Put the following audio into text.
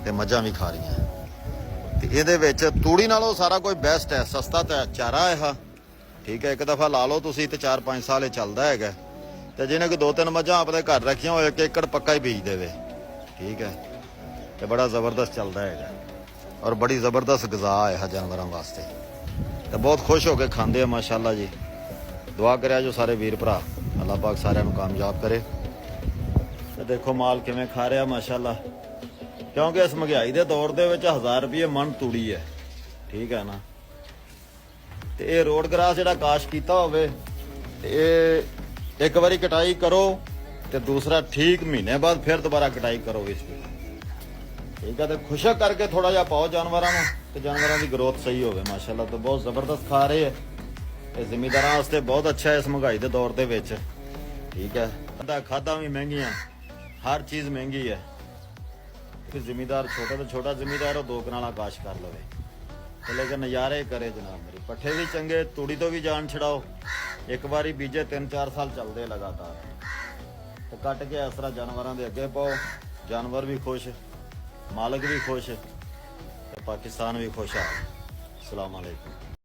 ਤੇ ਮੱਝਾਂ ਵੀ ਖਾ ਰਹੀਆਂ। ਤੇ ਇਹਦੇ ਵਿੱਚ ਤੂੜੀ ਨਾਲੋਂ ਸਾਰਾ ਕੁਝ ਬੈਸਟ ਹੈ, ਸਸਤਾ ਤੇ ਚਾਰਾ ਹੈ। ਠੀਕ ਹੈ, ਇੱਕ ਦਫਾ ਲਾ ਲਓ ਤੁਸੀਂ ਤੇ 4-5 ਸਾਲ ਇਹ ਚੱਲਦਾ ਹੈਗਾ। ਤੇ ਜਿਹਨੇ ਕੋਈ 2-3 ਮੱਝਾਂ ਆਪਣੇ ਘਰ ਰੱਖੀਆਂ ਹੋਏ 1 ਏਕੜ ਪੱਕਾ ਹੀ ਬੀਜ ਦੇਵੇ। ਠੀਕ ਹੈ, ਤੇ ਬੜਾ ਜ਼ਬਰਦਸਤ ਚੱਲਦਾ ਹੈਗਾ ਔਰ ਬੜੀ ਜ਼ਬਰਦਸਤ ਗਜ਼ਾ ਹੈ ਜਾਨਵਰਾਂ ਵਾਸਤੇ। ਤੇ ਬਹੁਤ ਖੁਸ਼ ਹੋ ਕੇ ਖਾਂਦੇ ਆ ਮਾਸ਼ਾਅੱਲਾ ਜੀ। ਦੁਆ ਕਰਿਆ ਜੋ ਸਾਰੇ ਵੀਰ ਭਰਾ, ਅੱਲਾਹ ਪਾਕ ਸਾਰਿਆਂ ਨੂੰ ਕਾਮਯਾਬ ਕਰੇ। ਤੇ ਦੇਖੋ ਮਾਲ ਕਿਵੇਂ ਖਾ ਰਿਹਾ ਮਾਸ਼ਾਅੱਲਾ, ਕਿਉਂਕਿ ਇਸ ਮਹਿੰਗਾਈ ਦੇ ਦੌਰ ਦੇ ਵਿੱਚ 1000 ਰੁਪਏ ਮਣ ਤੂੜੀ ਹੈ। ਠੀਕ ਹੈ ਨਾ, ਤੇ ਇਹ ਰੋਡ ਗਰਾਸ ਜਿਹੜਾ ਕਾਸ਼ ਕੀਤਾ ਹੋਵੇ ਤੇ ਇਹ ਇੱਕ ਵਾਰੀ ਕਟਾਈ ਕਰੋ ਤੇ ਦੂਸਰਾ ਠੀਕ ਮਹੀਨੇ ਬਾਅਦ ਫਿਰ ਦੁਬਾਰਾ ਕਟਾਈ ਕਰੋ ਇਸ ਵਿੱਚ। ਠੀਕ ਹੈ, ਤੇ ਖੁਸ਼ਕ ਕਰਕੇ ਥੋੜਾ ਜਿਹਾ ਪਾਓ ਜਾਨਵਰਾਂ ਨੂੰ ਤੇ ਜਾਨਵਰਾਂ ਦੀ ਗਰੋਥ ਸਹੀ ਹੋਵੇ ਮਾਸ਼ਾਅੱਲਾ। ਤਾਂ ਬਹੁਤ ਜ਼ਬਰਦਸਤ ਖਾ ਰਹੇ ਹੈ, ਇਹ ਜ਼ਿਮੀਂਦਾਰਾਂ ਵਾਸਤੇ ਬਹੁਤ ਅੱਛਾ ਹੈ ਇਸ ਮਹਿੰਗਾਈ ਦੇ ਦੌਰ ਦੇ ਵਿੱਚ। ਠੀਕ ਹੈ, ਖਾਦਾਂ ਵੀ ਮਹਿੰਗੀਆਂ, ਹਰ ਚੀਜ਼ ਮਹਿੰਗੀ ਹੈ। ਕਿ ਜ਼ਿਮੀਂਦਾਰ ਛੋਟਾ ਤੋਂ ਛੋਟਾ ਜ਼ਿਮੀਂਦਾਰ ਉਹ 2 ਕਨਾਲਾਂ ਕਾਸ਼ ਕਰ ਲਵੇ ਤੇ ਲੇਕਿਨ ਨਜ਼ਾਰੇ ਕਰੇ ਜਨਾਬ ਮੇਰੀ। ਪੱਠੇ ਵੀ ਚੰਗੇ, ਤੂੜੀ ਤੋਂ ਵੀ ਜਾਨ ਛਡਾਓ। ਇੱਕ ਵਾਰੀ ਬੀਜੇ 3-4 ਸਾਲ ਚੱਲਦੇ ਲਗਾਤਾਰ, ਤੇ ਕੱਟ ਕੇ ਇਸ ਤਰ੍ਹਾਂ ਜਾਨਵਰਾਂ ਦੇ ਅੱਗੇ ਪਾਓ। ਜਾਨਵਰ ਵੀ ਖੁਸ਼, ਮਾਲਕ ਵੀ ਖੁਸ਼, ਤੇ ਪਾਕਿਸਤਾਨ ਵੀ ਖੁਸ਼ ਆ। ਅਸਲਾਮ ਅਲੈਕੁਮ।